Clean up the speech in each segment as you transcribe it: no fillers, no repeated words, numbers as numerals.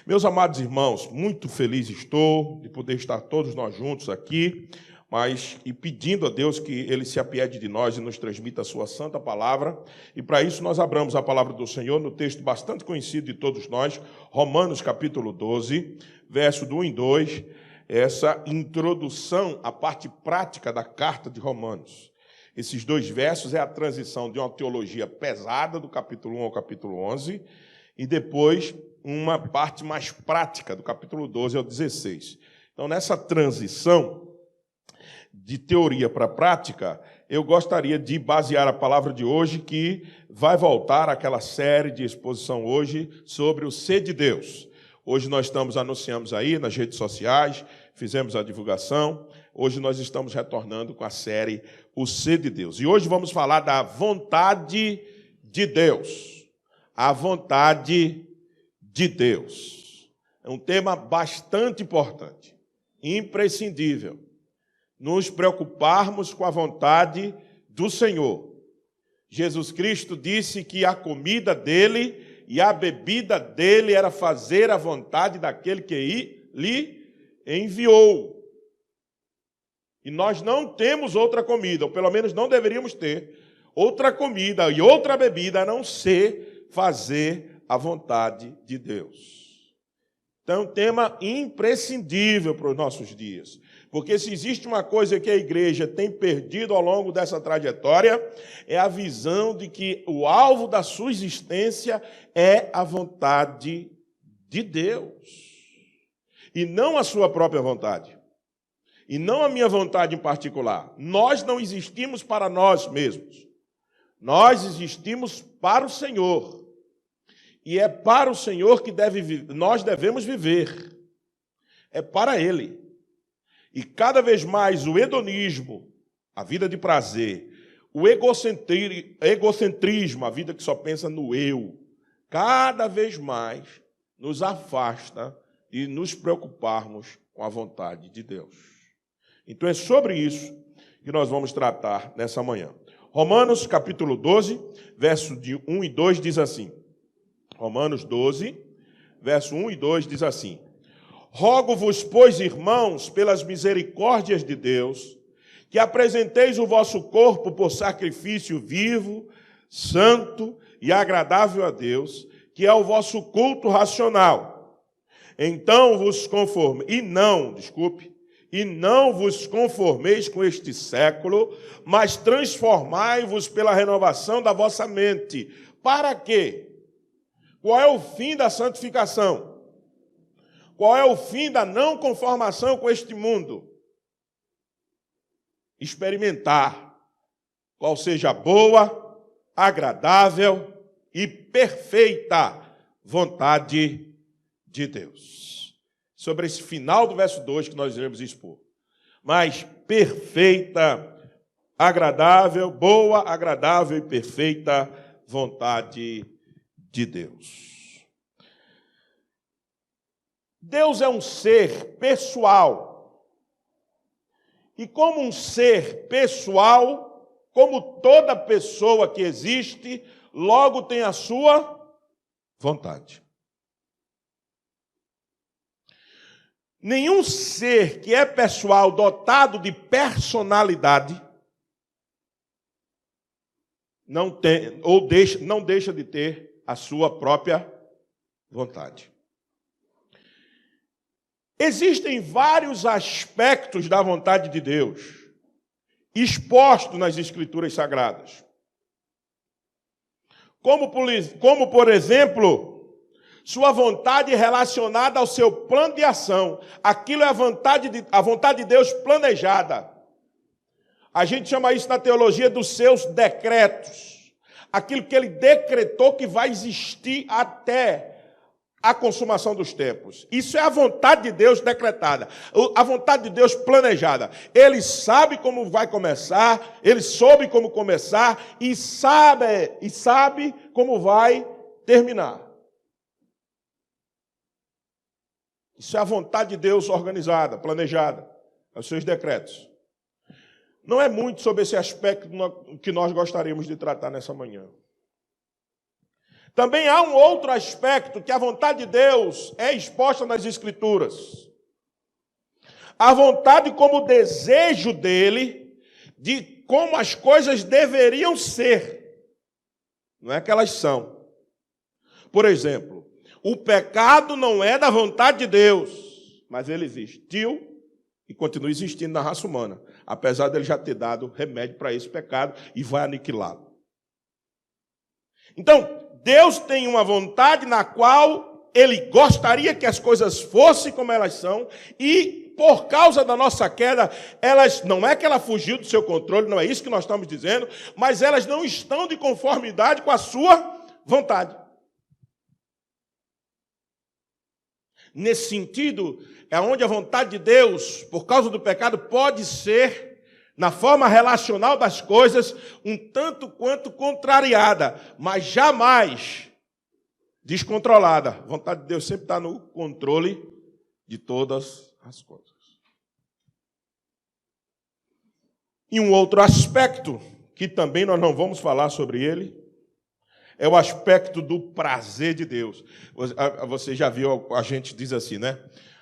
Meus amados irmãos, muito feliz estou de poder estar todos nós juntos aqui, e pedindo a Deus que Ele se apiede de nós e nos transmita a sua santa palavra. E para isso nós abramos a palavra do Senhor no texto bastante conhecido de todos nós, Romanos capítulo 12, verso do 1 em 2, essa introdução à parte prática da carta de Romanos. Esses dois versos é a transição de uma teologia pesada do capítulo 1 ao capítulo 11, e depois uma parte mais prática, do capítulo 12 ao 16. Então, nessa transição de teoria para prática, eu gostaria de basear a palavra de hoje, que vai voltar àquela série de exposição hoje sobre o ser de Deus. Hoje nós anunciamos aí nas redes sociais, fizemos a divulgação. Hoje nós estamos retornando com a série O Ser de Deus. E hoje vamos falar da vontade de Deus. A vontade de Deus. É um tema bastante importante, imprescindível, nos preocuparmos com a vontade do Senhor. Jesus Cristo disse que a comida dele e a bebida dele era fazer a vontade daquele que lhe enviou. E nós não temos outra comida, ou pelo menos não deveríamos ter outra comida e outra bebida a não ser fazer a vontade de Deus. Então, é um tema imprescindível para os nossos dias. Porque se existe uma coisa que a igreja tem perdido ao longo dessa trajetória, é a visão de que o alvo da sua existência é a vontade de Deus. E não a sua própria vontade. E não a minha vontade em particular. Nós não existimos para nós mesmos. Nós existimos para o Senhor. E é para o Senhor que nós devemos viver. É para Ele. E cada vez mais o hedonismo, a vida de prazer, o egocentrismo, a vida que só pensa no eu, cada vez mais nos afasta de nos preocuparmos com a vontade de Deus. Então é sobre isso que nós vamos tratar nessa manhã. Romanos capítulo 12, verso de 1 e 2 diz assim. Romanos 12, verso 1 e 2 diz assim: Rogo-vos, pois, irmãos, pelas misericórdias de Deus, que apresenteis o vosso corpo por sacrifício vivo, santo e agradável a Deus, que é o vosso culto racional. Então vos conformeis, e não vos conformeis com este século, mas transformai-vos pela renovação da vossa mente. Para quê? Qual é o fim da santificação? Qual é o fim da não conformação com este mundo? Experimentar qual seja a boa, agradável e perfeita vontade de Deus. Sobre esse final do verso 2 que nós iremos expor. Mas perfeita, agradável, boa, agradável e perfeita vontade de Deus. Deus é um ser pessoal. E como um ser pessoal, como toda pessoa que existe, logo tem a sua vontade. Nenhum ser que é pessoal, dotado de personalidade, não deixa de ter a sua própria vontade. Existem vários aspectos da vontade de Deus expostos nas Escrituras Sagradas. Como por exemplo, sua vontade relacionada ao seu plano de ação. Aquilo é a vontade de Deus planejada. A gente chama isso na teologia dos seus decretos. Aquilo que ele decretou que vai existir até a consumação dos tempos. Isso é a vontade de Deus decretada, a vontade de Deus planejada. Ele sabe como vai começar, ele soube como começar e sabe como vai terminar. Isso é a vontade de Deus organizada, planejada, os seus decretos. Não é muito sobre esse aspecto que nós gostaríamos de tratar nessa manhã. Também há um outro aspecto que a vontade de Deus é exposta nas Escrituras. A vontade como desejo dele de como as coisas deveriam ser. Não é que elas são. Por exemplo, o pecado não é da vontade de Deus, mas ele existiu e continua existindo na raça humana, apesar dele já ter dado remédio para esse pecado e vai aniquilá-lo. Então, Deus tem uma vontade na qual ele gostaria que as coisas fossem como elas são, e por causa da nossa queda, elas, não é que ela fugiu do seu controle, não é isso que nós estamos dizendo, mas elas não estão de conformidade com a sua vontade. Nesse sentido, é onde a vontade de Deus, por causa do pecado, pode ser, na forma relacional das coisas, um tanto quanto contrariada, mas jamais descontrolada. A vontade de Deus sempre está no controle de todas as coisas. E um outro aspecto, que também nós não vamos falar sobre ele, é o aspecto do prazer de Deus. Você já viu, a gente diz assim, né?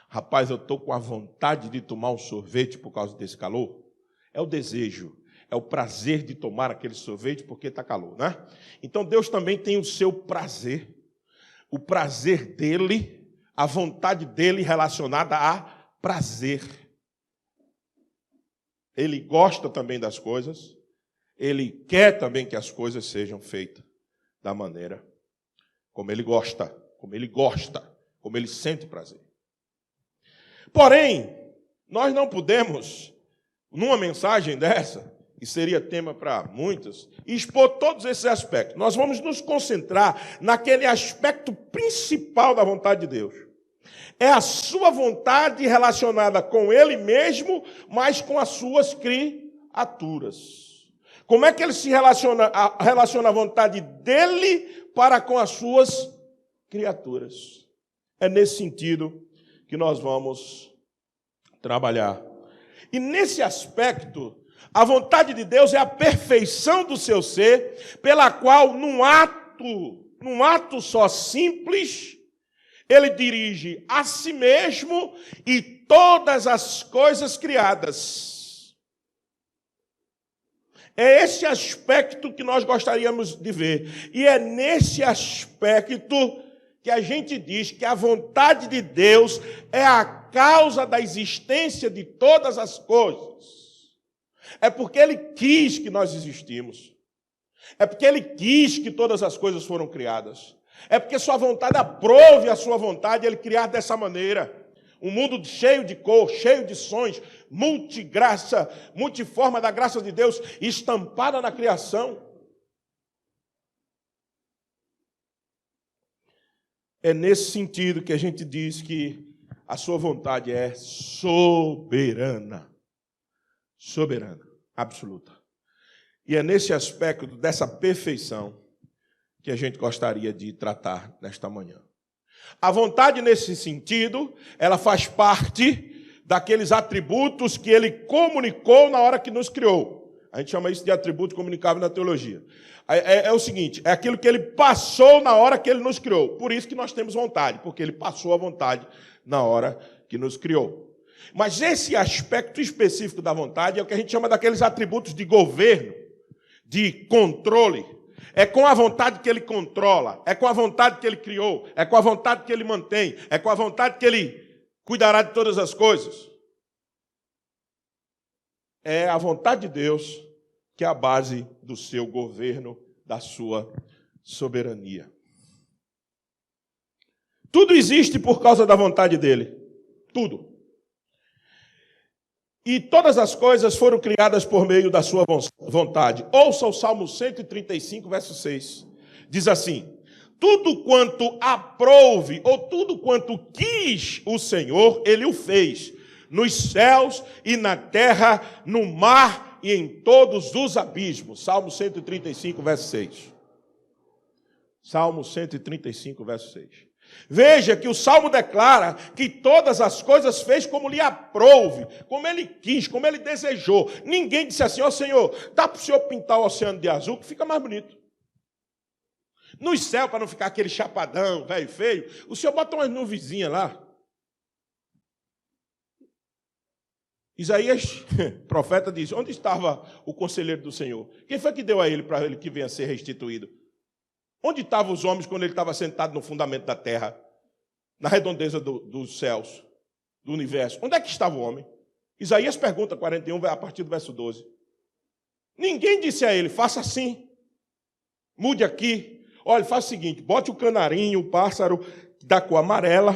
Rapaz, eu estou com a vontade de tomar um sorvete por causa desse calor. É o desejo, é o prazer de tomar aquele sorvete porque está calor, né? Então Deus também tem o seu prazer, o prazer dele, a vontade dele relacionada a prazer. Ele gosta também das coisas, ele quer também que as coisas sejam feitas da maneira como ele gosta, como ele sente prazer. Porém, nós não podemos, numa mensagem dessa, que seria tema para muitas, expor todos esses aspectos. Nós vamos nos concentrar naquele aspecto principal da vontade de Deus. É a sua vontade relacionada com ele mesmo, mas com as suas criaturas. Como é que ele se relaciona a vontade dele para com as suas criaturas? É nesse sentido que nós vamos trabalhar. E nesse aspecto, a vontade de Deus é a perfeição do seu ser, pela qual, num ato só simples, ele dirige a si mesmo e todas as coisas criadas. É esse aspecto que nós gostaríamos de ver. E é nesse aspecto que a gente diz que a vontade de Deus é a causa da existência de todas as coisas. É porque ele quis que nós existimos. É porque ele quis que todas as coisas foram criadas. É porque sua vontade aprove a sua vontade ele criar dessa maneira. Um mundo cheio de cor, cheio de sons, multigraça, multiforma da graça de Deus, estampada na criação. É nesse sentido que a gente diz que a sua vontade é soberana. Soberana, absoluta. E é nesse aspecto dessa perfeição que a gente gostaria de tratar nesta manhã. A vontade, nesse sentido, ela faz parte daqueles atributos que ele comunicou na hora que nos criou. A gente chama isso de atributo comunicável na teologia. É o seguinte, é aquilo que ele passou na hora que ele nos criou. Por isso que nós temos vontade, porque ele passou a vontade na hora que nos criou. Mas esse aspecto específico da vontade é o que a gente chama daqueles atributos de governo, de controle. É com a vontade que ele controla, é com a vontade que ele criou, é com a vontade que ele mantém, é com a vontade que ele cuidará de todas as coisas. É a vontade de Deus que é a base do seu governo, da sua soberania. Tudo existe por causa da vontade dele. Tudo. E todas as coisas foram criadas por meio da sua vontade. Ouça o Salmo 135, verso 6. Diz assim: tudo quanto aprouve, ou tudo quanto quis o Senhor, ele o fez, nos céus e na terra, no mar e em todos os abismos. Salmo 135, verso 6. Salmo 135, verso 6. Veja que o Salmo declara que todas as coisas fez como lhe aprouve, como ele quis, como ele desejou. Ninguém disse assim: ó Senhor, dá para o Senhor pintar o oceano de azul que fica mais bonito. Nos céus, para não ficar aquele chapadão, velho feio, o Senhor bota umas nuvenzinhas lá. Isaías, profeta, diz: onde estava o conselheiro do Senhor? Quem foi que deu a ele para ele que venha ser restituído? Onde estavam os homens quando ele estava sentado no fundamento da terra, na redondeza dos céus, do universo? Onde é que estava o homem? Isaías pergunta, 41, a partir do verso 12. Ninguém disse a ele: faça assim, mude aqui. Olha, faça o seguinte, bote o canarinho, o pássaro da cor amarela,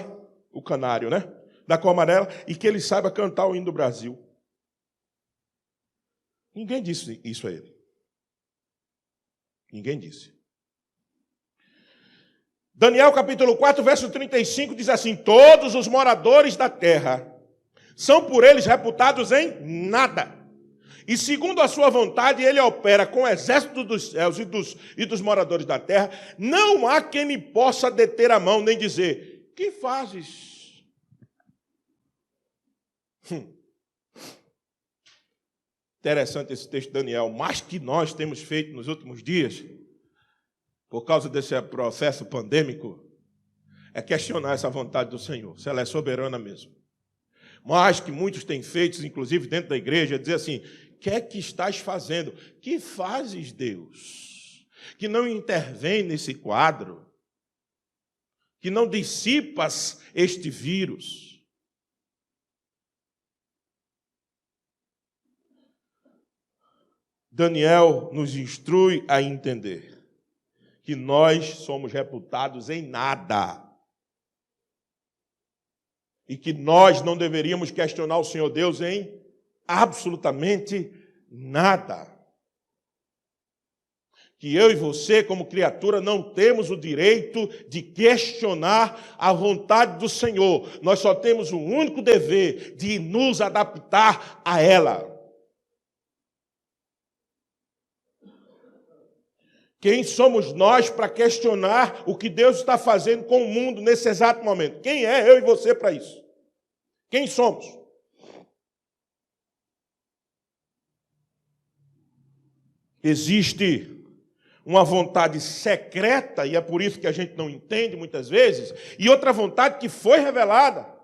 o canário, né? Da cor amarela, e que ele saiba cantar o hino do Brasil. Ninguém disse isso a ele. Ninguém disse. Daniel capítulo 4, verso 35 diz assim: todos os moradores da terra são por eles reputados em nada. E segundo a sua vontade, ele opera com o exército dos céus e dos moradores da terra. Não há quem lhe possa deter a mão, nem dizer: que fazes? Interessante esse texto de Daniel. Mais que nós temos feito nos últimos dias, por causa desse processo pandêmico, é questionar essa vontade do Senhor, se ela é soberana mesmo. Mas que muitos têm feito, inclusive dentro da igreja, é dizer assim: o que é que estás fazendo? Que fazes, Deus? Que não intervém nesse quadro? Que não dissipas este vírus? Daniel nos instrui a entender que nós somos reputados em nada. E que nós não deveríamos questionar o Senhor Deus em absolutamente nada. Que eu e você, como criatura, não temos o direito de questionar a vontade do Senhor. Nós só temos o único dever de nos adaptar a ela. Quem somos nós para questionar o que Deus está fazendo com o mundo nesse exato momento? Quem é eu e você para isso? Quem somos? Existe uma vontade secreta, e é por isso que a gente não entende muitas vezes, e outra vontade que foi revelada.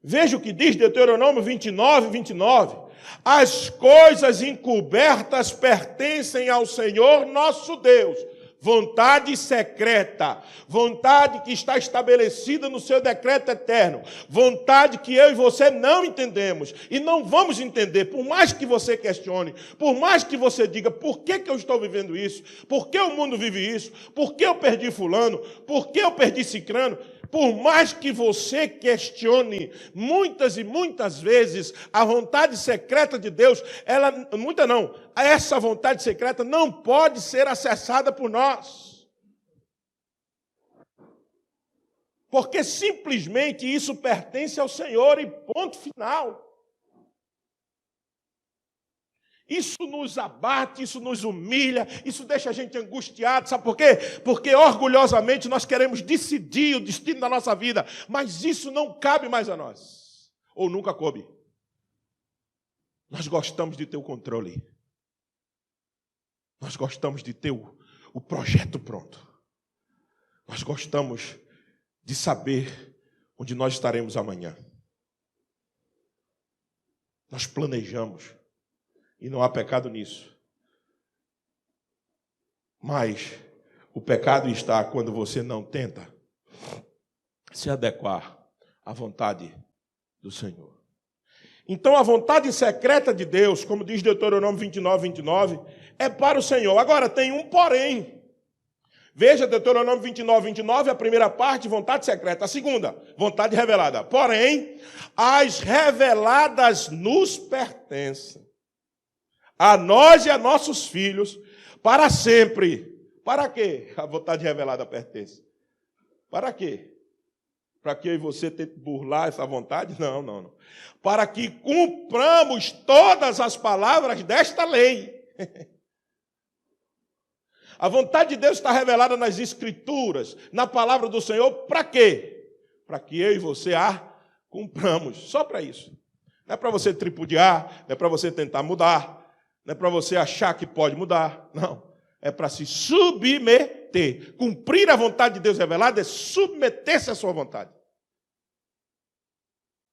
Veja o que diz Deuteronômio 29, 29. As coisas encobertas pertencem ao Senhor nosso Deus. Vontade secreta, vontade que está estabelecida no seu decreto eterno, vontade que eu e você não entendemos e não vamos entender, por mais que você questione, por mais que você diga: por que eu estou vivendo isso? Por que o mundo vive isso? Por que eu perdi fulano? Por que eu perdi cicrano? Por mais que você questione muitas e muitas vezes a vontade secreta de Deus, essa vontade secreta não pode ser acessada por nós. Porque simplesmente isso pertence ao Senhor e ponto final. Isso nos abate, isso nos humilha, isso deixa a gente angustiado. Sabe por quê? Porque orgulhosamente nós queremos decidir o destino da nossa vida, mas isso não cabe mais a nós. Ou nunca coube. Nós gostamos de ter o controle. Nós gostamos de ter o projeto pronto. Nós gostamos de saber onde nós estaremos amanhã. Nós planejamos. E não há pecado nisso. Mas o pecado está quando você não tenta se adequar à vontade do Senhor. Então a vontade secreta de Deus, como diz Deuteronômio 29, 29, é para o Senhor. Agora tem um porém. Veja Deuteronômio 29, 29, a primeira parte, vontade secreta. A segunda, vontade revelada. Porém, as reveladas nos pertencem. A nós e a nossos filhos, para sempre. Para quê? A vontade revelada pertence. Para quê? Para que eu e você tente burlar essa vontade? Não. Para que cumpramos todas as palavras desta lei. A vontade de Deus está revelada nas Escrituras, na palavra do Senhor. Para quê? Para que eu e você a cumpramos. Só para isso. Não é para você tripudiar, não é para você tentar mudar. Não é para você achar que pode mudar, não. é para se submeter. Cumprir a vontade de Deus revelada é submeter-se à sua vontade.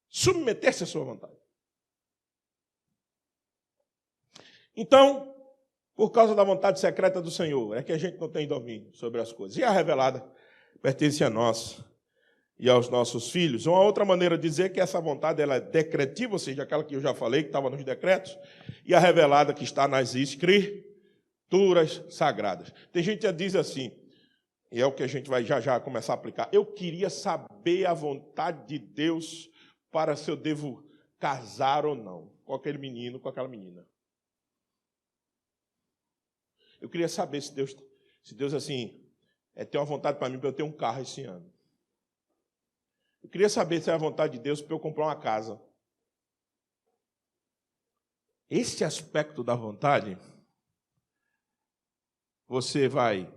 Submeter-se à sua vontade. Então, por causa da vontade secreta do Senhor, é que a gente não tem domínio sobre as coisas. E a revelada pertence a nós e aos nossos filhos. Uma outra maneira de dizer que essa vontade ela é decretiva, ou seja, aquela que eu já falei, que estava nos decretos, e a revelada que está nas escrituras sagradas. Tem gente que diz assim, e é o que a gente vai já começar a aplicar, eu queria saber a vontade de Deus para se eu devo casar ou não, com aquele menino, com aquela menina. Eu queria saber se Deus assim, tem uma vontade para mim para eu ter um carro esse ano. Eu queria saber se é a vontade de Deus para eu comprar uma casa. Esse aspecto da vontade, você vai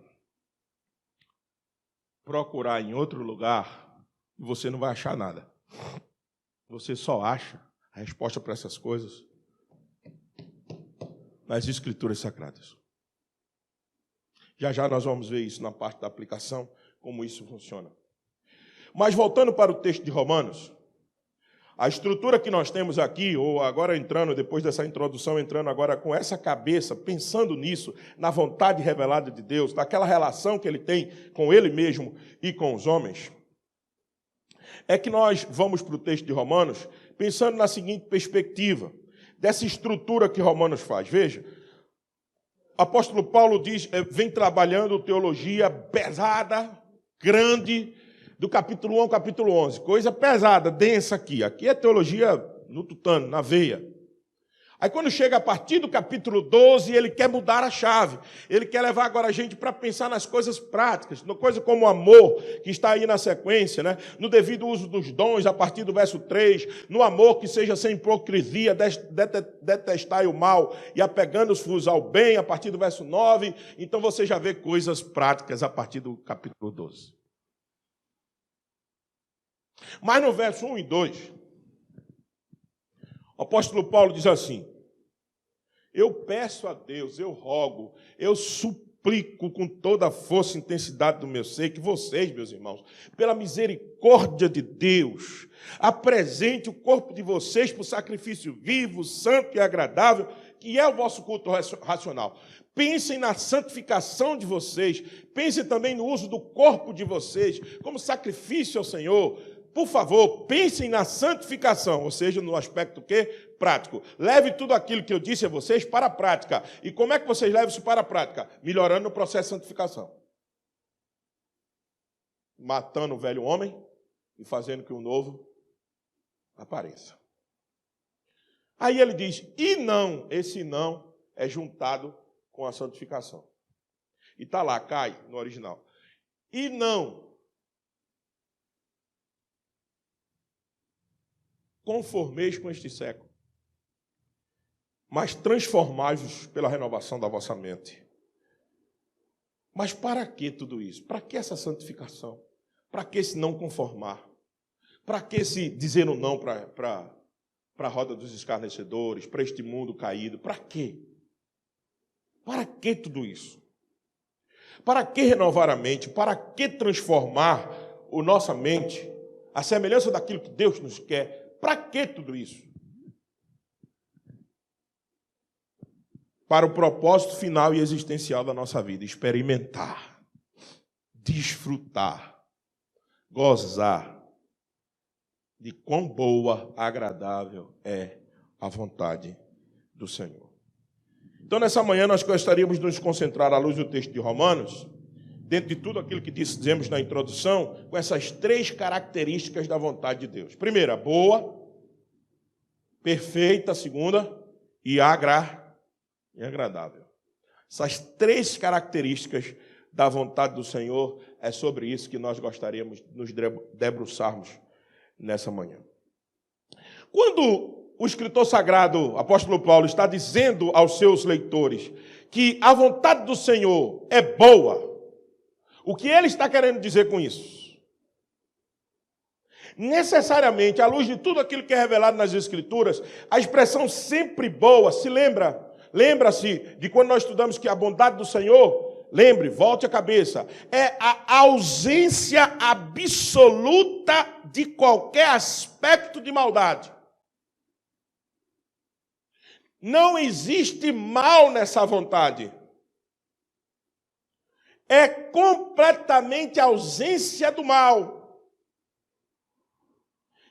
procurar em outro lugar e você não vai achar nada. Você só acha a resposta para essas coisas nas Escrituras Sagradas. Já nós vamos ver isso na parte da aplicação, como isso funciona. Mas voltando para o texto de Romanos, a estrutura que nós temos aqui, ou agora entrando, depois dessa introdução, entrando agora com essa cabeça, pensando nisso, na vontade revelada de Deus, daquela relação que ele tem com ele mesmo e com os homens, é que nós vamos para o texto de Romanos pensando na seguinte perspectiva, dessa estrutura que Romanos faz. Veja, o apóstolo Paulo vem trabalhando teologia pesada, grande, do capítulo 1 ao capítulo 11. Coisa pesada, densa aqui. Aqui é teologia no tutano, na veia. Aí quando chega a partir do capítulo 12, ele quer mudar a chave. Ele quer levar agora a gente para pensar nas coisas práticas, no coisa como o amor, que está aí na sequência, né? No devido uso dos dons, a partir do verso 3, no amor que seja sem hipocrisia, detestai o mal e apegando-vos ao bem, a partir do verso 9. Então você já vê coisas práticas a partir do capítulo 12. Mas no verso 1 e 2, o apóstolo Paulo diz assim: eu peço a Deus, eu rogo, eu suplico com toda a força e intensidade do meu ser que vocês, meus irmãos, pela misericórdia de Deus, apresente o corpo de vocês por sacrifício vivo, santo e agradável, que é o vosso culto racional. Pensem na santificação de vocês, pensem também no uso do corpo de vocês como sacrifício ao Senhor. Por favor, pensem na santificação, ou seja, no aspecto quê? Prático. Leve tudo aquilo que eu disse a vocês para a prática. E como é que vocês levam isso para a prática? Melhorando o processo de santificação. Matando o velho homem e fazendo que o novo apareça. Aí ele diz, e não, esse não é juntado com a santificação. E está lá, cai no original. E não conformeis com este século, mas transformai-vos pela renovação da vossa mente. Mas para que tudo isso? Para que essa santificação? Para que esse não conformar? Para que esse dizer um não para a roda dos escarnecedores, para este mundo caído? Para quê? Para que tudo isso? Para que renovar a mente? Para que transformar a nossa mente à semelhança daquilo que Deus nos quer? Para que tudo isso? Para o propósito final e existencial da nossa vida, experimentar, desfrutar, gozar de quão boa, agradável é a vontade do Senhor. Então, nessa manhã, nós gostaríamos de nos concentrar à luz do texto de Romanos, dentro de tudo aquilo que dizemos na introdução, com essas 3 características da vontade de Deus. Primeira, boa, perfeita, segunda, e agradável. Essas 3 características da vontade do Senhor, é sobre isso que nós gostaríamos de nos debruçarmos nessa manhã. Quando o escritor sagrado, apóstolo Paulo, está dizendo aos seus leitores que a vontade do Senhor é boa, o que ele está querendo dizer com isso? Necessariamente, à luz de tudo aquilo que é revelado nas Escrituras, a expressão sempre boa, se lembra Lembra-se de quando nós estudamos que a bondade do Senhor, lembre, volte a cabeça, é a ausência absoluta de qualquer aspecto de maldade. Não existe mal nessa vontade. É completamente a ausência do mal.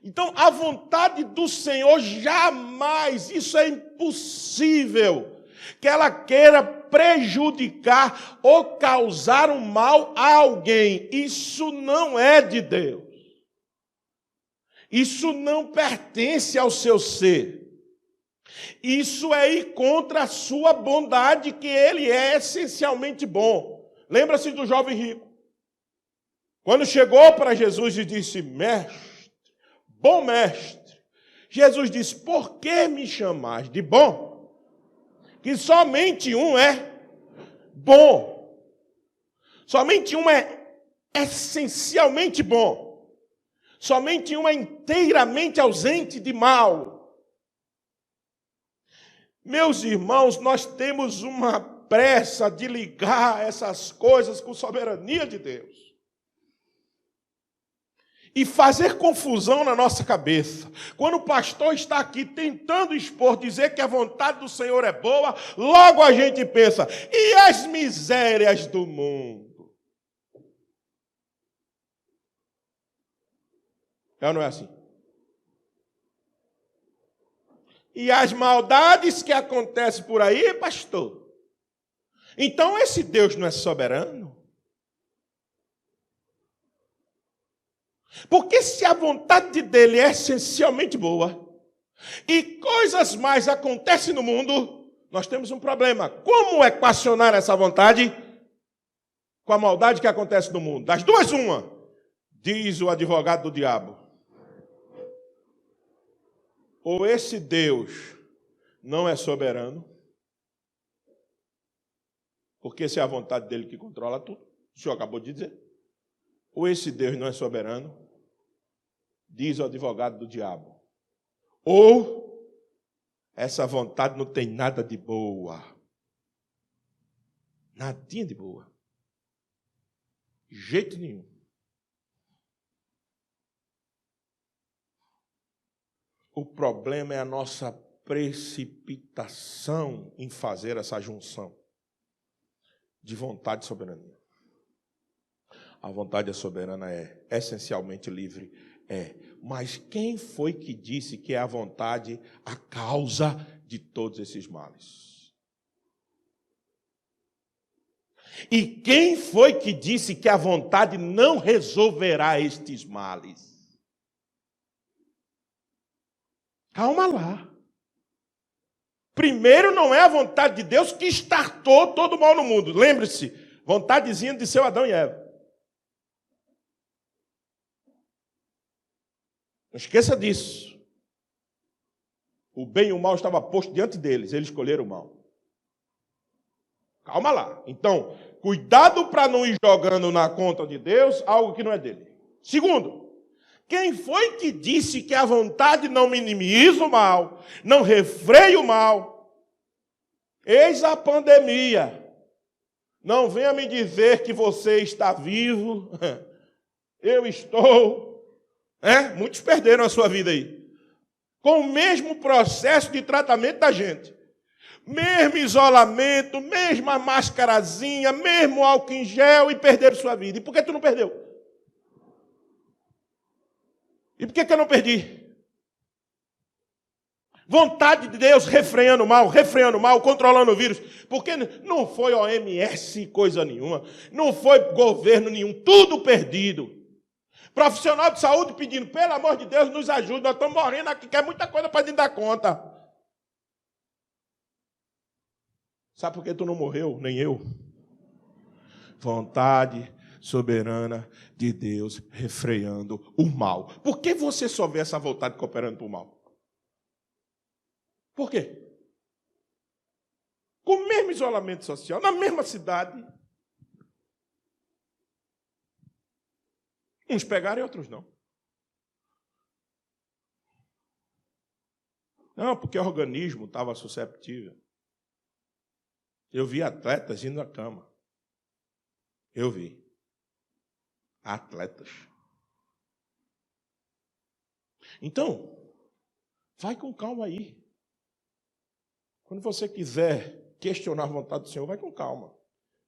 Então, a vontade do Senhor jamais, isso é impossível, que ela queira prejudicar ou causar um mal a alguém. Isso não é de Deus. Isso não pertence ao seu ser. Isso é ir contra a sua bondade, que ele é essencialmente bom. Lembra-se do jovem rico. Quando chegou para Jesus e disse, mestre, bom mestre, Jesus disse, por que me chamais de bom? Que somente um é bom. Somente um é essencialmente bom. Somente um é inteiramente ausente de mal. Meus irmãos, nós temos uma pressa de ligar essas coisas com soberania de Deus. E fazer confusão na nossa cabeça. Quando o pastor está aqui tentando expor, dizer que a vontade do Senhor é boa, logo a gente pensa, e as misérias do mundo? É ou não é assim? E as maldades que acontecem por aí, pastor? Então esse Deus não é soberano? Porque se a vontade dele é essencialmente boa, e coisas mais acontecem no mundo, nós temos um problema. Como equacionar essa vontade com a maldade que acontece no mundo? Das duas, uma, diz o advogado do diabo. Ou esse Deus não é soberano, porque se é a vontade dele que controla tudo, o senhor acabou de dizer. Ou esse Deus não é soberano, diz o advogado do diabo. Ou essa vontade não tem nada de boa. Nadinha de boa. De jeito nenhum. O problema é a nossa precipitação em fazer essa junção de vontade e soberania. A vontade soberana é essencialmente livre, mas quem foi que disse que é a vontade a causa de todos esses males? E quem foi que disse que a vontade não resolverá estes males? Calma lá. Primeiro, não é a vontade de Deus que startou todo o mal no mundo. Lembre-se, vontadezinha de seu Adão e Eva. Não esqueça disso. O bem e o mal estavam postos diante deles, eles escolheram o mal. Calma lá. Então, cuidado para não ir jogando na conta de Deus algo que não é dele. Segundo, quem foi que disse que a vontade não minimiza o mal, não refreia o mal? Eis a pandemia. Não venha me dizer que você está vivo. Eu estou. Muitos perderam a sua vida aí. Com o mesmo processo de tratamento da gente. Mesmo isolamento, mesma mascarazinha, mesmo álcool em gel e perderam sua vida. E por que tu não perdeu? E por que eu não perdi? Vontade de Deus refreando o mal, controlando o vírus. Porque não foi OMS coisa nenhuma. Não foi governo nenhum. Tudo perdido. Profissional de saúde pedindo, pelo amor de Deus, nos ajude. Nós estamos morrendo aqui, quer muita coisa para gente dar conta. Sabe por que tu não morreu? Nem eu. Vontade soberana de Deus refreando o mal. Por que você só vê essa vontade cooperando para o mal? Por quê? Com o mesmo isolamento social, na mesma cidade. Uns pegaram e outros não. Não, porque o organismo estava susceptível. Eu vi atletas indo à cama. Eu vi. Atletas. Então, vai com calma aí. Quando você quiser questionar a vontade do Senhor, vai com calma.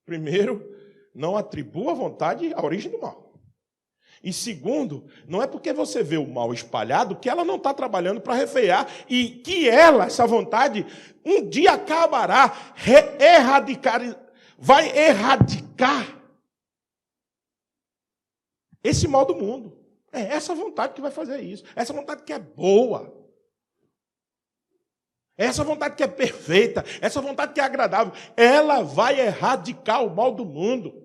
Primeiro, não atribua a vontade à origem do mal. E segundo, não é porque você vê o mal espalhado que ela não está trabalhando para refrear e que ela, essa vontade, um dia acabará, vai erradicar esse mal do mundo. É essa vontade que vai fazer isso. Essa vontade que é boa. Essa vontade que é perfeita. Essa vontade que é agradável. Ela vai erradicar o mal do mundo.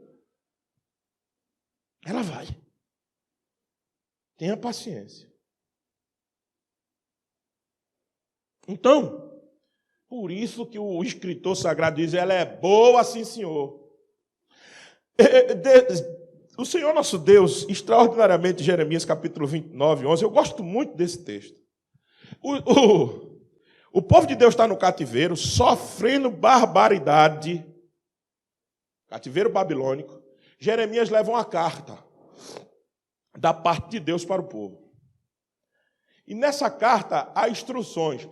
Ela vai. Tenha paciência. Então, por isso que o escritor sagrado diz, ela é boa, sim, Senhor. O Senhor nosso Deus, extraordinariamente, Jeremias capítulo 29, 11, eu gosto muito desse texto. O povo de Deus está no cativeiro, sofrendo barbaridade, cativeiro babilônico. Jeremias leva uma carta da parte de Deus para o povo. E nessa carta há instruções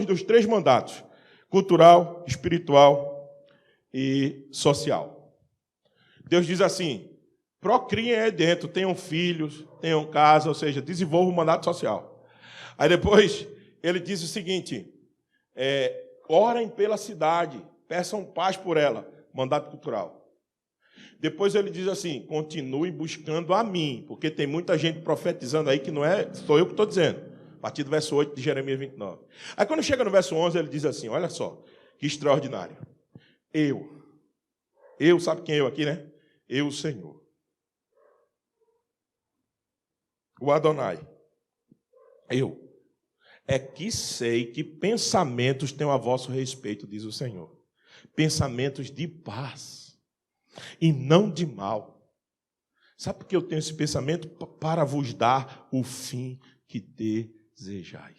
dos 3 mandatos, cultural, espiritual e social. Deus diz assim, procriem aí dentro, tenham filhos, tenham casa, ou seja, desenvolvam o mandato social. Aí depois ele diz o seguinte, orem pela cidade, peçam paz por ela, mandato cultural. Depois ele diz assim, continue buscando a mim, porque tem muita gente profetizando aí que não é, sou eu que estou dizendo, a partir do verso 8 de Jeremias 29. Aí quando chega no verso 11, ele diz assim, olha só, que extraordinário. Eu, sabe quem é eu aqui, né? Eu, o Senhor. O Adonai. Eu. É que sei que pensamentos tenho a vosso respeito, diz o Senhor. Pensamentos de paz e não de mal. Sabe por que eu tenho esse pensamento? Para vos dar o fim que desejais.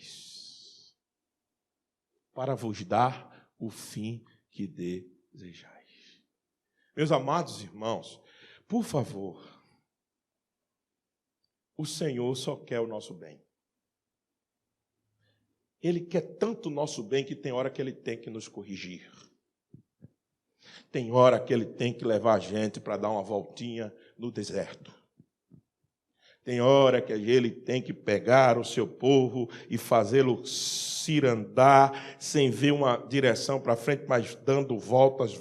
Para vos dar o fim que desejais. Meus amados irmãos, por favor, o Senhor só quer o nosso bem. Ele quer tanto o nosso bem que tem hora que Ele tem que nos corrigir. Tem hora que Ele tem que levar a gente para dar uma voltinha no deserto. Tem hora que Ele tem que pegar o seu povo e fazê-lo cirandar sem ver uma direção para frente, mas dando voltas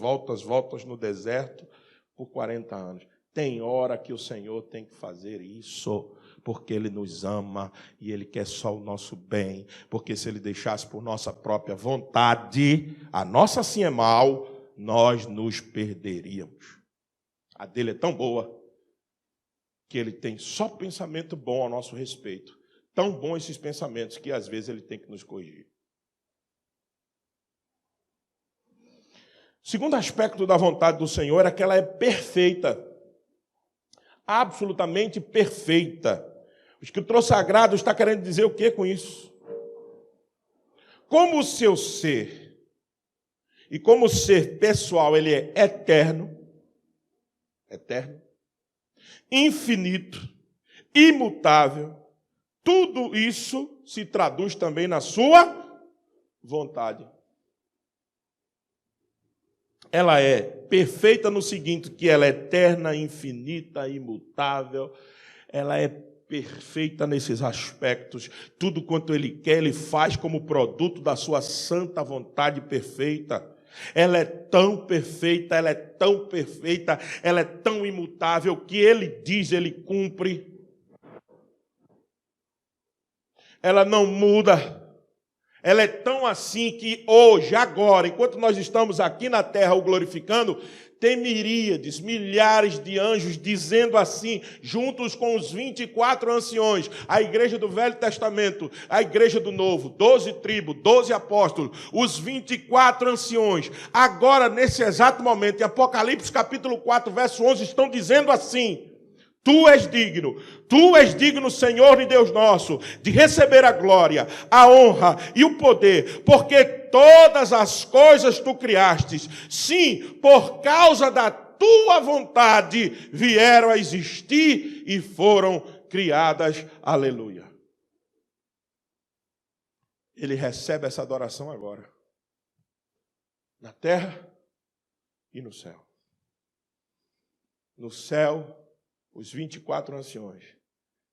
no deserto por 40 anos. Tem hora que o Senhor tem que fazer isso, porque Ele nos ama e Ele quer só o nosso bem. Porque se Ele deixasse por nossa própria vontade, a nossa sim é mal, nós nos perderíamos. A dele é tão boa que Ele tem só pensamento bom a nosso respeito. Tão bom esses pensamentos que às vezes Ele tem que nos corrigir. O segundo aspecto da vontade do Senhor é que ela é perfeita. Absolutamente perfeita. O escritor sagrado está querendo dizer o que com isso? Como o seu ser, e como o ser pessoal, ele é eterno, infinito, imutável, tudo isso se traduz também na sua vontade. Ela é perfeita no seguinte, que ela é eterna, infinita, imutável, ela é perfeita nesses aspectos. Tudo quanto Ele quer, Ele faz como produto da sua santa vontade perfeita. Ela é tão perfeita, ela é tão perfeita, ela é tão imutável, que Ele diz, Ele cumpre. Ela não muda. Ela é tão assim que hoje, agora, enquanto nós estamos aqui na terra o glorificando, tem miríades, milhares de anjos dizendo assim, juntos com os 24 anciões, a igreja do Velho Testamento, a igreja do Novo, 12 tribos, 12 apóstolos, os 24 anciões, agora nesse exato momento, em Apocalipse capítulo 4, verso 11, estão dizendo assim, Tu és digno, Senhor e Deus nosso, de receber a glória, a honra e o poder, porque todas as coisas tu criastes, sim, por causa da tua vontade, vieram a existir e foram criadas. Aleluia. Ele recebe essa adoração agora, na terra e no céu. No céu, os 24 anciões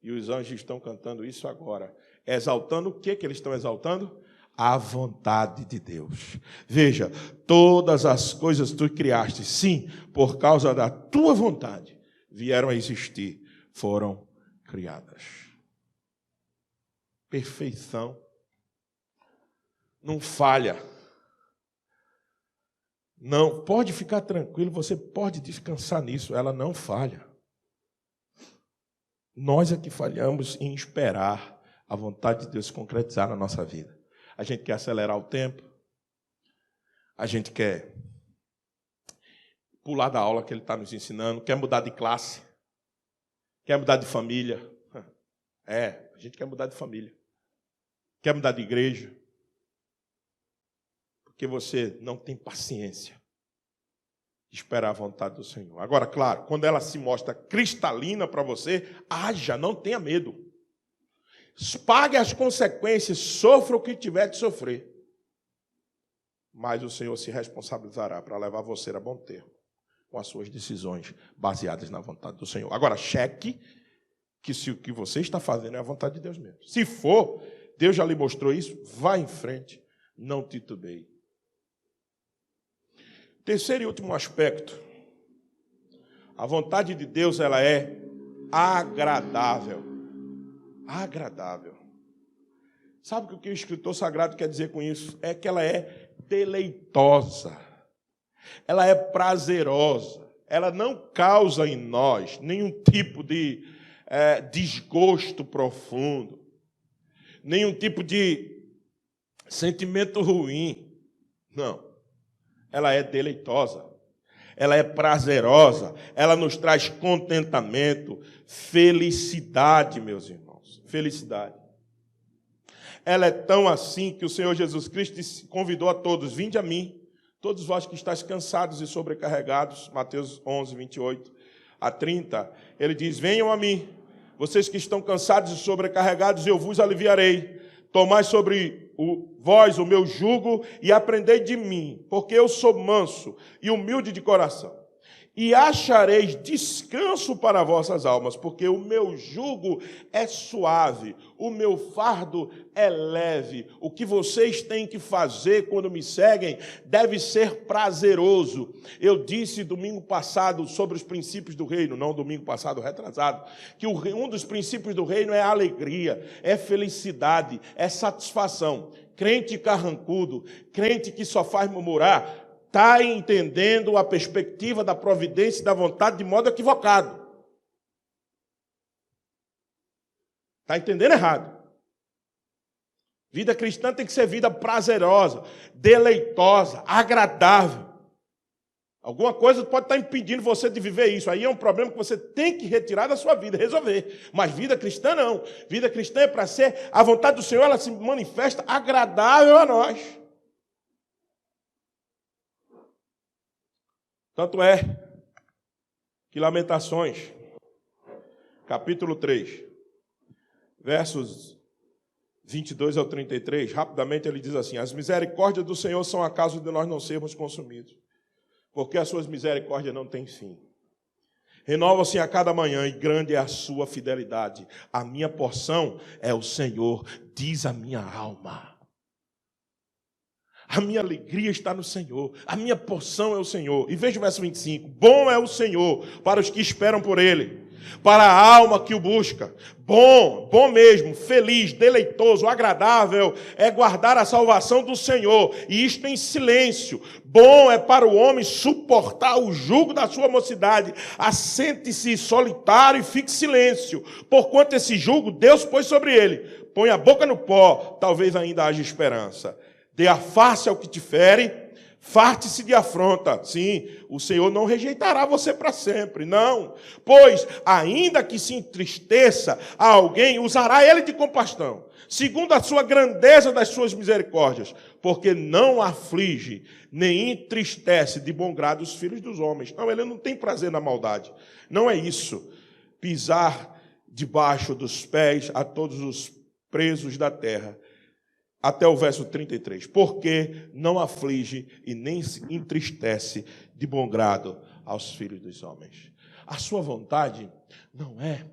e os anjos estão cantando isso agora, exaltando o que eles estão exaltando? A vontade de Deus. Veja, todas as coisas tu criaste, sim, por causa da tua vontade, vieram a existir, foram criadas. Perfeição. Não falha. Não, pode ficar tranquilo, você pode descansar nisso, ela não falha. Nós é que falhamos em esperar a vontade de Deus se concretizar na nossa vida. A gente quer acelerar o tempo, a gente quer pular da aula que ele está nos ensinando, quer mudar de classe, quer mudar de família. A gente quer mudar de família, quer mudar de igreja, porque você não tem paciência de esperar a vontade do Senhor. Agora, claro, quando ela se mostra cristalina para você, haja, não tenha medo. Pague as consequências, sofra o que tiver de sofrer. Mas o Senhor se responsabilizará para levar você a bom termo com as suas decisões baseadas na vontade do Senhor. Agora, cheque que se o que você está fazendo é a vontade de Deus mesmo. Se for, Deus já lhe mostrou isso, vá em frente, não titubeie. Terceiro e último aspecto, a vontade de Deus, ela é agradável. Agradável. Sabe o que o escritor sagrado quer dizer com isso? É que ela é deleitosa, ela é prazerosa, ela não causa em nós nenhum tipo de desgosto profundo, nenhum tipo de sentimento ruim. Não. Ela é deleitosa, ela é prazerosa, ela nos traz contentamento, felicidade, meus irmãos, felicidade. Ela é tão assim que o Senhor Jesus Cristo convidou a todos, vinde a mim, todos vós que estáis cansados e sobrecarregados, Mateus 11, 28 a 30, ele diz, venham a mim, vocês que estão cansados e sobrecarregados, eu vos aliviarei. Tomai sobre vós o meu jugo e aprendei de mim, porque eu sou manso e humilde de coração. E achareis descanso para vossas almas, porque o meu jugo é suave, o meu fardo é leve. O que vocês têm que fazer quando me seguem deve ser prazeroso. Eu disse domingo passado sobre os princípios do reino, não domingo passado, retrasado, que um dos princípios do reino é alegria, é felicidade, é satisfação. Crente carrancudo, crente que só faz murmurar, está entendendo a perspectiva da providência e da vontade de modo equivocado. Está entendendo errado. Vida cristã tem que ser vida prazerosa, deleitosa, agradável. Alguma coisa pode estar impedindo você de viver isso. Aí é um problema que você tem que retirar da sua vida, resolver. Mas vida cristã não. Vida cristã é para ser, a vontade do Senhor, ela se manifesta agradável a nós. Tanto é que Lamentações, capítulo 3, versos 22 ao 33, rapidamente ele diz assim, as misericórdias do Senhor são a causa de nós não sermos consumidos, porque as suas misericórdias não têm fim. Renovam-se a cada manhã e grande é a sua fidelidade. A minha porção é o Senhor, diz a minha alma. A minha alegria está no Senhor, a minha porção é o Senhor. E veja o verso 25, bom é o Senhor para os que esperam por Ele, para a alma que o busca. Bom mesmo, feliz, deleitoso, agradável é guardar a salvação do Senhor, e isto em silêncio. Bom é para o homem suportar o jugo da sua mocidade. Assente-se solitário e fique silêncio, porquanto esse jugo Deus pôs sobre ele. Põe a boca no pó, talvez ainda haja esperança. Dê a face ao que te fere, Farte-se de afronta. Sim, o Senhor não rejeitará você para sempre, não. Pois, ainda que se entristeça a alguém, usará ele de compaixão, segundo a sua grandeza das suas misericórdias, porque não aflige, nem entristece de bom grado os filhos dos homens. Não, ele não tem prazer na maldade. Não é isso. Pisar debaixo dos pés a todos os presos da terra. Até o verso 33. Porque não aflige e nem se entristece de bom grado aos filhos dos homens. A sua vontade não é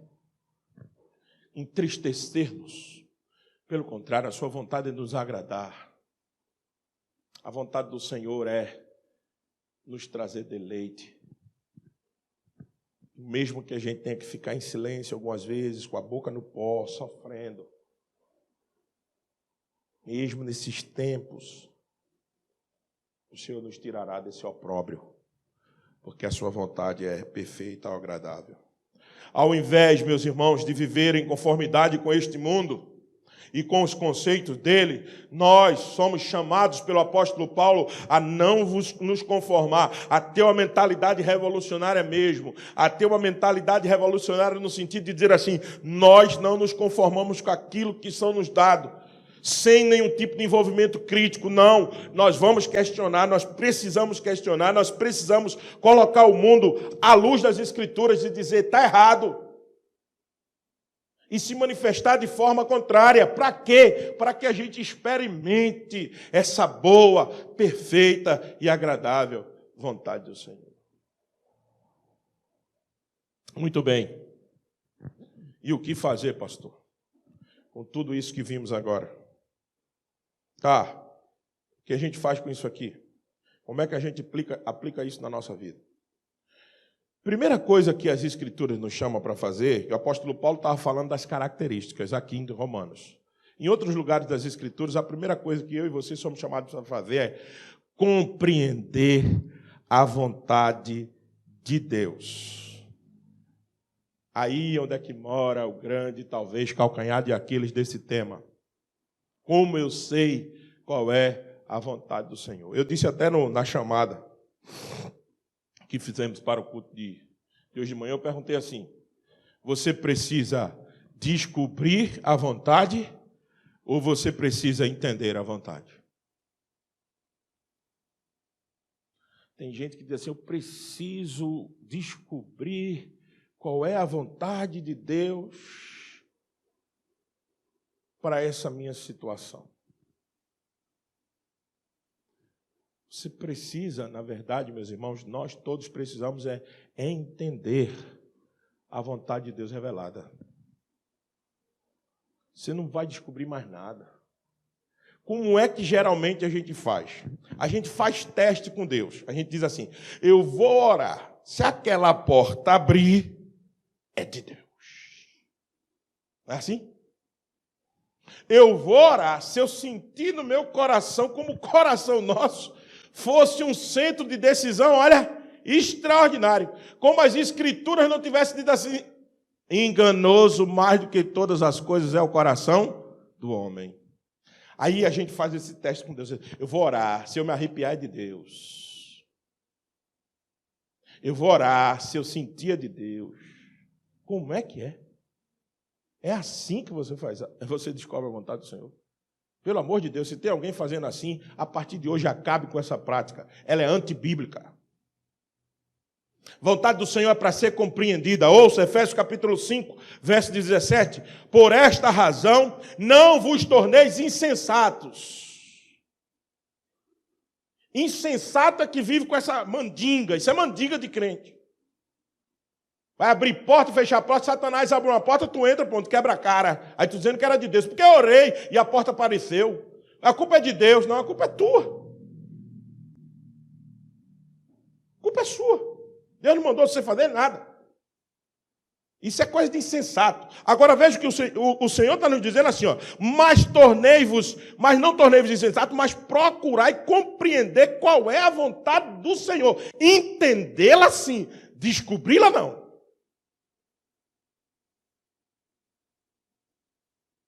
entristecer-nos. Pelo contrário, a sua vontade é nos agradar. A vontade do Senhor é nos trazer deleite. Mesmo que a gente tenha que ficar em silêncio algumas vezes, com a boca no pó, sofrendo. Mesmo nesses tempos, o Senhor nos tirará desse opróbrio, porque a sua vontade é perfeita e agradável. Ao invés, meus irmãos, de viver em conformidade com este mundo e com os conceitos dele, nós somos chamados pelo apóstolo Paulo a não nos conformar, a ter uma mentalidade revolucionária mesmo, a ter uma mentalidade revolucionária no sentido de dizer assim, nós não nos conformamos com aquilo que são nos dado, sem nenhum tipo de envolvimento crítico, não. Nós vamos questionar, nós precisamos questionar, nós precisamos colocar o mundo à luz das Escrituras e dizer, está errado. E se manifestar de forma contrária. Para quê? Para que a gente experimente essa boa, perfeita e agradável vontade do Senhor. Muito bem. E o que fazer, pastor? Com tudo isso que vimos agora. Tá, o que a gente faz com isso aqui? Como é que a gente aplica isso na nossa vida? Primeira coisa que as Escrituras nos chamam para fazer, que o apóstolo Paulo estava falando das características aqui em Romanos. Em outros lugares das Escrituras, a primeira coisa que eu e você somos chamados para fazer é compreender a vontade de Deus. Aí onde é que mora o grande, talvez, calcanhar de Aquiles desse tema. Como eu sei qual é a vontade do Senhor. Eu disse até na chamada que fizemos para o culto de hoje de manhã, eu perguntei assim, você precisa descobrir a vontade ou você precisa entender a vontade? Tem gente que diz assim, eu preciso descobrir qual é a vontade de Deus para essa minha situação. Você precisa, na verdade, meus irmãos, nós todos precisamos entender a vontade de Deus revelada. Você não vai descobrir mais nada. Como é que geralmente a gente faz? A gente faz teste com Deus. A gente diz assim, eu vou orar. Se aquela porta abrir, é de Deus. Não é assim? Eu vou orar, se eu sentir no meu coração, como o coração nosso fosse um centro de decisão, olha, extraordinário. Como as Escrituras não tivessem dito assim, enganoso mais do que todas as coisas é o coração do homem. Aí a gente faz esse teste com Deus. Eu vou orar, se eu me arrepiar é de Deus. Eu vou orar, se eu sentir é de Deus. Como é que é? É assim que você faz, você descobre a vontade do Senhor. Pelo amor de Deus, se tem alguém fazendo assim, a partir de hoje acabe com essa prática. Ela é antibíblica. Vontade do Senhor é para ser compreendida. Ouça Efésios capítulo 5, verso 17. Por esta razão, não vos torneis insensatos. Insensato é que vive com essa mandinga. Isso é mandinga de crente. Vai abrir porta, fechar a porta, Satanás abre uma porta, tu entra, pronto, quebra a cara. Aí tu dizendo que era de Deus. Porque eu orei e a porta apareceu. A culpa é de Deus, não, a culpa é tua. A culpa é sua. Deus não mandou você fazer nada. Isso é coisa de insensato. Agora veja que o Senhor está nos dizendo assim, ó, mas não tornei-vos insensatos, mas procurai compreender qual é a vontade do Senhor. Entendê-la sim, descobri-la não.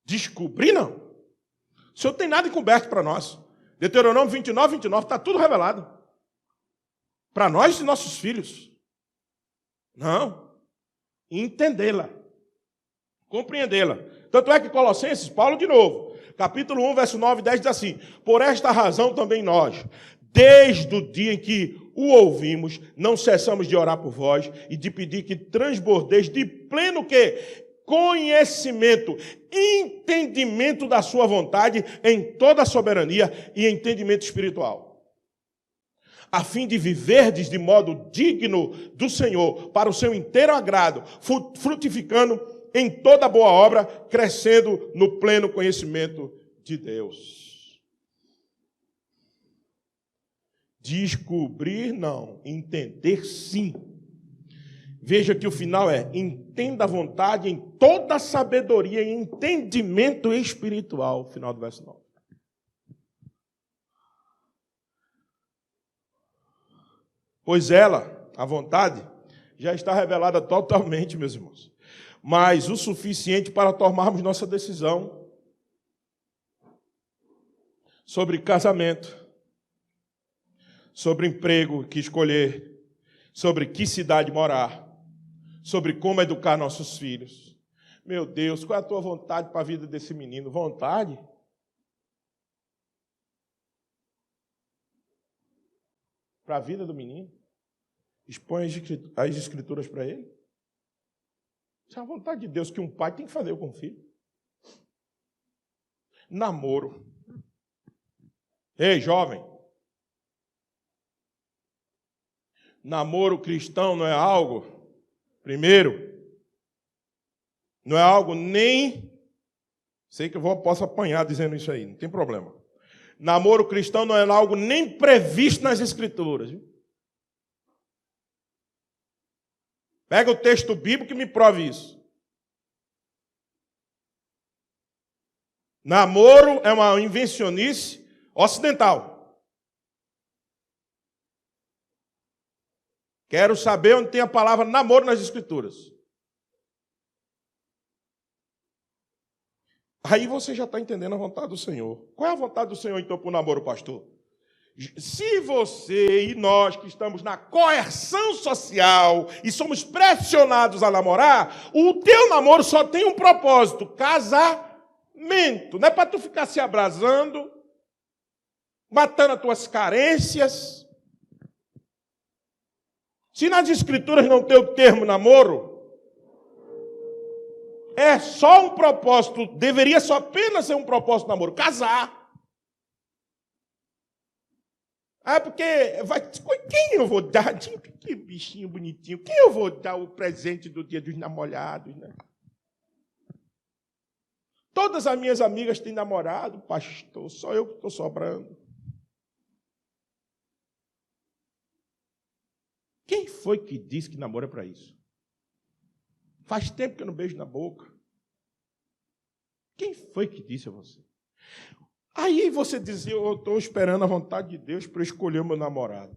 Descobrir não. O Senhor tem nada encoberto para nós. Deuteronômio 29, 29, está tudo revelado. Para nós e nossos filhos. Não. Entendê-la. Compreendê-la. Tanto é que Colossenses, Paulo de novo, capítulo 1, verso 9 e 10 diz assim: por esta razão também nós, desde o dia em que o ouvimos, não cessamos de orar por vós e de pedir que transbordeis de pleno quê? Conhecimento, entendimento da sua vontade em toda a soberania e entendimento espiritual, a fim de viverdes de modo digno do Senhor, para o seu inteiro agrado, frutificando em toda boa obra, crescendo no pleno conhecimento de Deus. Descobrir não, entender sim. Veja que o final é: entenda a vontade em toda a sabedoria e entendimento espiritual. Final do verso 9. Pois ela, a vontade, já está revelada totalmente, meus irmãos. Mas o suficiente para tomarmos nossa decisão sobre casamento, sobre emprego que escolher, sobre que cidade morar, sobre como educar nossos filhos. Meu Deus, qual é a tua vontade para a vida desse menino? Vontade? Para a vida do menino? Expõe as escrituras para ele. Isso é a vontade de Deus que um pai tem que fazer com o filho. Namoro. Ei, jovem. Namoro cristão não é algo, primeiro, não é algo nem... Sei que eu posso apanhar dizendo isso aí, não tem problema. Namoro cristão não é algo nem previsto nas Escrituras. Viu? Pega o texto bíblico e me prove isso. Namoro é uma invencionice ocidental. Quero saber onde tem a palavra namoro nas Escrituras. Aí você já está entendendo a vontade do Senhor. Qual é a vontade do Senhor, então, para o namoro, pastor? Se você e nós que estamos na coerção social e somos pressionados a namorar, o teu namoro só tem um propósito: casamento. Não é para tu ficar se abrasando, matando as tuas carências. Se nas Escrituras não tem o termo namoro, é só um propósito, deveria só apenas ser um propósito de namoro: casar. Ah, porque quem eu vou dar? Que bichinho bonitinho. Quem eu vou dar o presente do dia dos namorados, né? Todas as minhas amigas têm namorado, pastor, só eu que estou sobrando. Quem foi que disse que namoro é para isso? Faz tempo que eu não beijo na boca. Quem foi que disse a você? Aí você dizia: eu estou esperando a vontade de Deus para escolher o meu namorado.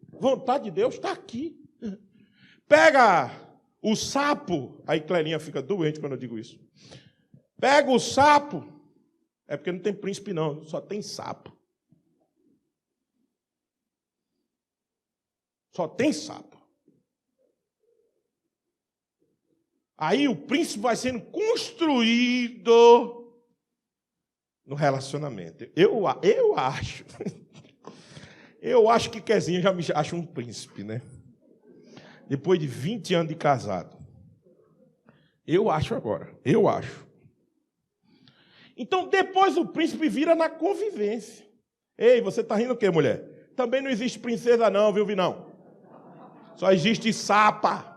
Vontade de Deus está aqui. Pega o sapo. Aí Clelinha fica doente quando eu digo isso. Pega o sapo. É porque não tem príncipe não, só tem sapo. Só tem sapo. Aí o príncipe vai sendo construído no relacionamento. Eu acho. Eu acho que Quezinha já me acha um príncipe, né? Depois de 20 anos de casado. Eu acho agora. Eu acho. Então, depois o príncipe vira na convivência. Ei, você está rindo o quê, mulher? Também não existe princesa não, viu, Vinão? Só existe sapa.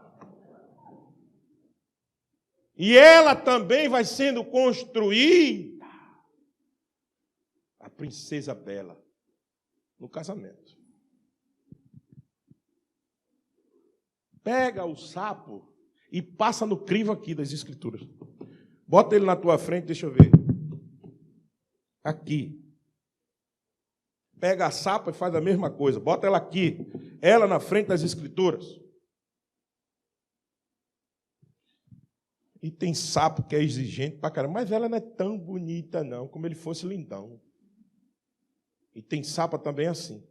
E ela também vai sendo construída, a princesa bela, no casamento. Pega o sapo e passa no crivo aqui das Escrituras. Bota ele na tua frente, deixa eu ver. Aqui. Pega a sapa e faz a mesma coisa. Bota ela aqui. Ela na frente das Escrituras. E tem sapo que é exigente pra caramba. Mas ela não é tão bonita, não. Como ele fosse lindão. E tem sapa também assim.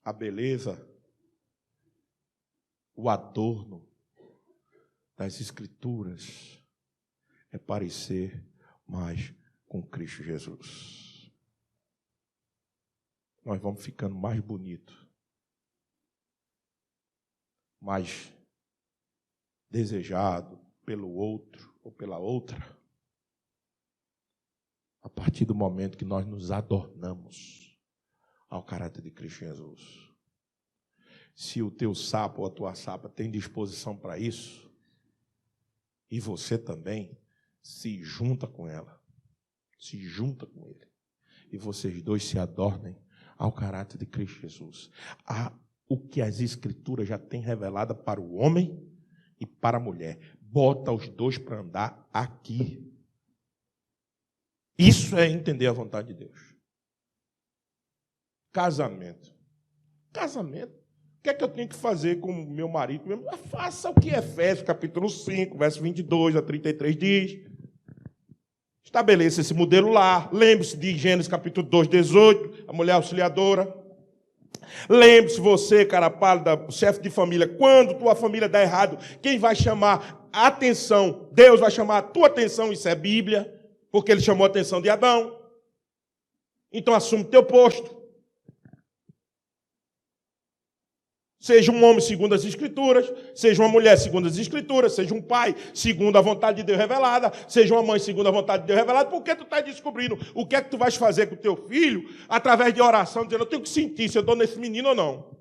A beleza, o adorno das Escrituras é parecer mais com Cristo Jesus. Nós vamos ficando mais bonitos, mais desejado pelo outro ou pela outra, a partir do momento que nós nos adornamos ao caráter de Cristo Jesus. Se o teu sapo ou a tua sapa tem disposição para isso, e você também, se junta com ela, se junta com ele, e vocês dois se adornem ao caráter de Cristo Jesus. O que as Escrituras já têm revelado para o homem e para a mulher. Bota os dois para andar aqui. Isso é entender a vontade de Deus. Casamento. Casamento. O que é que eu tenho que fazer com o meu marido? Faça o que Efésios capítulo 5, verso 22 a 33 diz. Estabeleça esse modelo lá. Lembre-se de Gênesis capítulo 2, 18, a mulher auxiliadora. Lembre-se você, cara pálida, chefe de família, quando tua família dá errado, quem vai chamar a atenção? Deus vai chamar a tua atenção, isso é Bíblia, porque ele chamou a atenção de Adão. Então assume teu posto. Seja um homem segundo as Escrituras, seja uma mulher segundo as Escrituras, seja um pai segundo a vontade de Deus revelada, seja uma mãe segundo a vontade de Deus revelada, porque tu estás descobrindo o que é que tu vais fazer com o teu filho através de oração, dizendo, eu tenho que sentir se eu dou nesse menino ou não.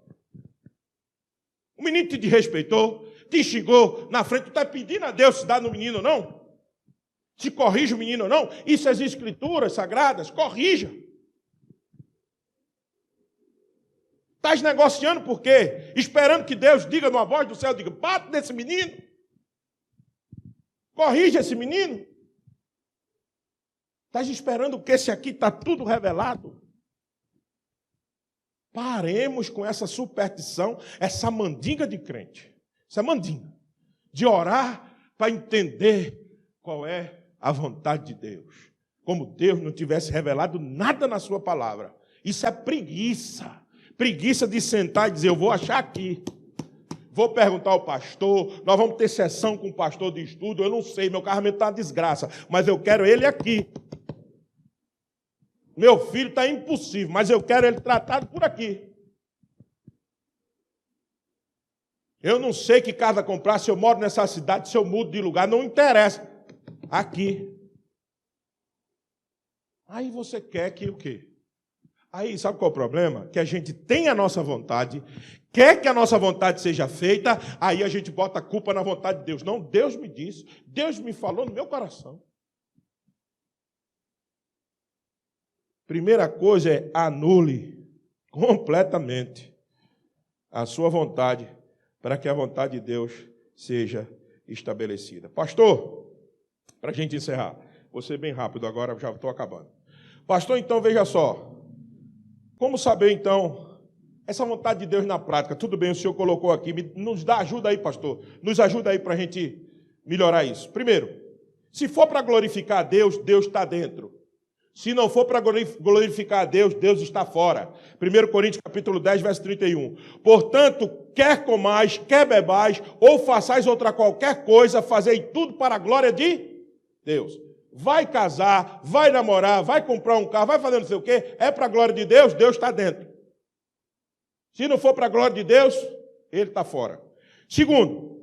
O menino te desrespeitou, te xingou na frente, tu está pedindo a Deus se dá no menino ou não? Se corrige o menino ou não? Isso as Escrituras sagradas, corrija. Estás negociando por quê? Esperando que Deus diga numa voz do céu, diga, bate nesse menino. Corrija esse menino. Estás esperando que esse aqui está tudo revelado. Paremos com essa superstição, essa mandinga de crente. Essa mandinga. De orar para entender qual é a vontade de Deus. Como Deus não tivesse revelado nada na sua palavra. Isso é preguiça. Preguiça de sentar e dizer, eu vou achar aqui. Vou perguntar ao pastor, nós vamos ter sessão com o pastor de estudo, eu não sei, meu casamento está uma desgraça, mas eu quero ele aqui. Meu filho está impossível, mas eu quero ele tratado por aqui. Eu não sei que casa comprar, se eu moro nessa cidade, se eu mudo de lugar, não interessa. Aqui. Aí você quer que o quê? Aí, sabe qual é o problema? Que a gente tem a nossa vontade, quer que a nossa vontade seja feita, aí a gente bota a culpa na vontade de Deus. Não, Deus me disse, Deus me falou no meu coração. Primeira coisa é anule completamente a sua vontade, para que a vontade de Deus seja estabelecida. Pastor, para a gente encerrar, vou ser bem rápido agora, já estou acabando. Pastor, então veja só. Como saber, então, essa vontade de Deus na prática? Tudo bem, o senhor colocou aqui, nos dá ajuda aí, pastor. Nos ajuda aí para a gente melhorar isso. Primeiro, se for para glorificar a Deus, Deus está dentro. Se não for para glorificar a Deus, Deus está fora. 1 Coríntios capítulo 10, verso 31. Portanto, quer comais, quer bebais, ou façais outra qualquer coisa, fazei tudo para a glória de Deus. Vai casar, vai namorar, vai comprar um carro, vai fazer não sei o quê, é para a glória de Deus, Deus está dentro. Se não for para a glória de Deus, ele está fora. Segundo,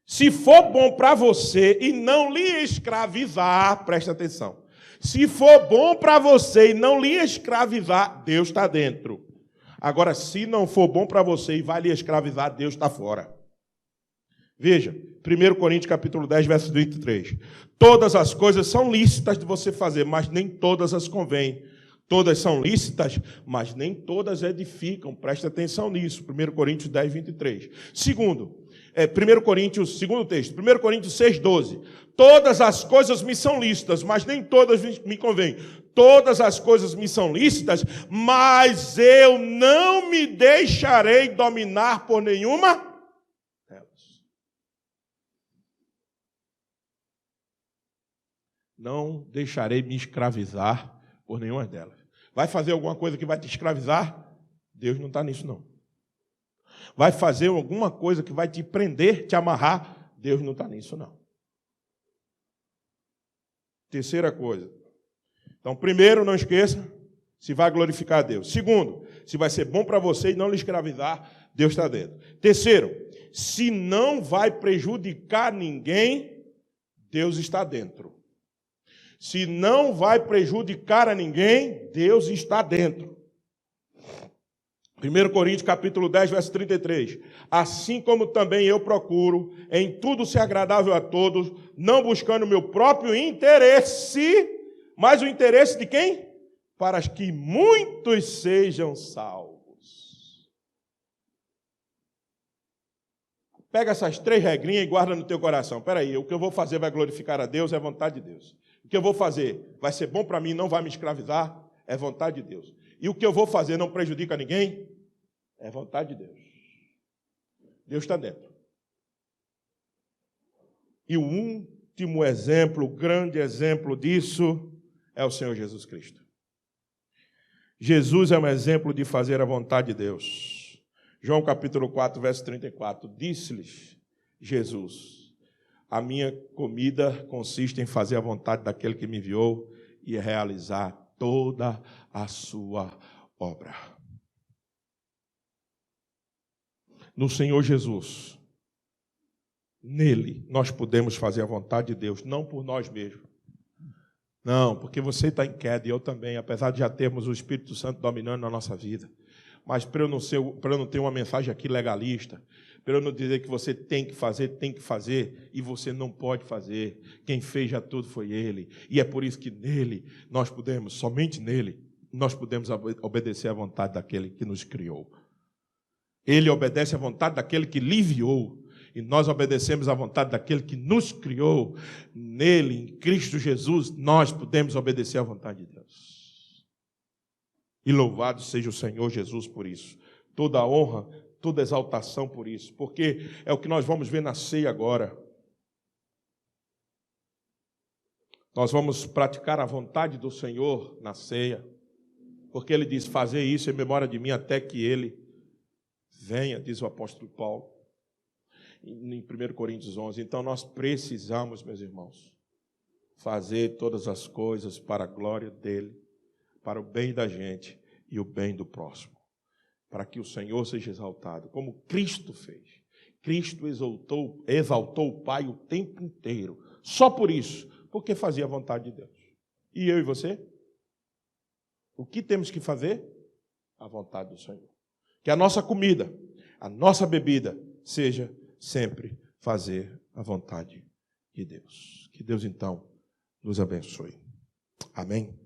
se for bom para você e não lhe escravizar, presta atenção, se for bom para você e não lhe escravizar, Deus está dentro. Agora, se não for bom para você e vai lhe escravizar, Deus está fora. Veja, 1 Coríntios capítulo 10, verso 23. Todas as coisas são lícitas de você fazer, mas nem todas as convêm. Todas são lícitas, mas nem todas edificam. Presta atenção nisso. 1 Coríntios 10, 23. Segundo, 1 Coríntios, segundo texto, 1 Coríntios 6, 12. Todas as coisas me são lícitas, mas nem todas me convêm. Todas as coisas me são lícitas, mas eu não me deixarei dominar por nenhuma delas. não deixarei me escravizar por nenhuma delas. Vai fazer alguma coisa que vai te escravizar? Deus não está nisso, não. Vai fazer alguma coisa que vai te prender, te amarrar? Deus não está nisso, não. Terceira coisa. Então, primeiro, não esqueça, se vai glorificar a Deus. Segundo, se vai ser bom para você e não lhe escravizar, Deus está dentro. Terceiro, se não vai prejudicar ninguém, Deus está dentro. Se não vai prejudicar a ninguém, Deus está dentro. 1 Coríntios capítulo 10, verso 33. Assim como também eu procuro em tudo ser agradável a todos, não buscando o meu próprio interesse, mas o interesse de quem? Para que muitos sejam salvos. Pega essas 3 regrinhas e guarda no teu coração. Espera aí, o que eu vou fazer vai glorificar a Deus, é vontade de Deus. O que eu vou fazer vai ser bom para mim, não vai me escravizar, é vontade de Deus. E o que eu vou fazer não prejudica ninguém, é vontade de Deus. Deus está dentro. E o último exemplo, o grande exemplo disso, é o Senhor Jesus Cristo. Jesus é um exemplo de fazer a vontade de Deus. João capítulo 4, verso 34. Disse-lhes Jesus: a minha comida consiste em fazer a vontade daquele que me enviou e realizar toda a sua obra. No Senhor Jesus, nele nós podemos fazer a vontade de Deus, não por nós mesmos. Não, porque você está em queda e eu também, apesar de já termos o Espírito Santo dominando na nossa vida. Mas para eu não ter uma mensagem aqui legalista, para eu não dizer que você tem que fazer, e você não pode fazer. Quem fez já tudo foi Ele. E é por isso que nele, nós podemos, somente nele, nós podemos obedecer à vontade daquele que nos criou. Ele obedece à vontade daquele que lhe enviou. E nós obedecemos à vontade daquele que nos criou. Nele, em Cristo Jesus, nós podemos obedecer à vontade de Deus. E louvado seja o Senhor Jesus por isso. Toda a honra, toda a exaltação por isso. Porque é o que nós vamos ver na ceia agora. Nós vamos praticar a vontade do Senhor na ceia. Porque Ele diz, fazer isso em memória de mim até que Ele venha, diz o apóstolo Paulo. Em 1 Coríntios 11. Então nós precisamos, meus irmãos, fazer todas as coisas para a glória dEle, para o bem da gente e o bem do próximo, para que o Senhor seja exaltado, como Cristo fez. Cristo exaltou o Pai o tempo inteiro, só por isso, porque fazia a vontade de Deus. E eu e você? O que temos que fazer? A vontade do Senhor. Que a nossa comida, a nossa bebida, seja sempre fazer a vontade de Deus. Que Deus, então, nos abençoe. Amém?